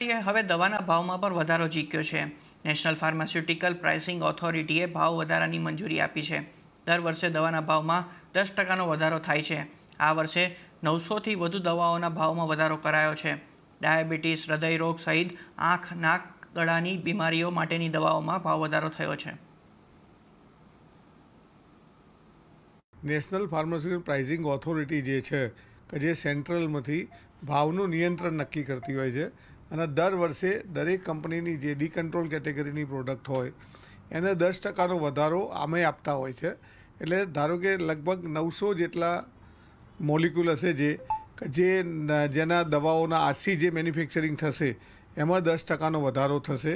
હવે દવાના ભાવમાં પણ વધારો ઝીક્યો છે. નેશનલ ફાર્માસ્યુટિકલ પ્રાઇસિંગ ઓથોરિટીએ ભાવ વધારાની મંજૂરી આપી છે. દર વર્ષે દવાના ભાવમાં 10% વધારો થાય છે. આ વર્ષે 900થી વધુ દવાઓના ભાવમાં વધારો કરાયો છે. ડાયાબિટીસ, હૃદયરોગ સહિત આંખ, નાક, ગળાની બીમારીઓ માટેની દવાઓમાં ભાવ વધારો થયો છે. નેશનલ ફાર્માસ્યુટિકલ પ્રાઇસિંગ ઓથોરિટી જે છે કે જે સેન્ટ્રલમાંથી ભાવનું નિયંત્રણ નક્કી કરતી હોય છે અને દર વર્ષે દરેક કંપનીની જે ડીકન્ટ્રોલ કેટેગરીની પ્રોડક્ટ હોય એને 10%નો વધારો આમે આપતા હોય છે. એટલે ધારો કે લગભગ 900 જેટલા મોલિક્યુલ હશે જેના દવાઓના આજથી જે મેન્યુફેક્ચરિંગ થશે એમાં 10%નો વધારો થશે.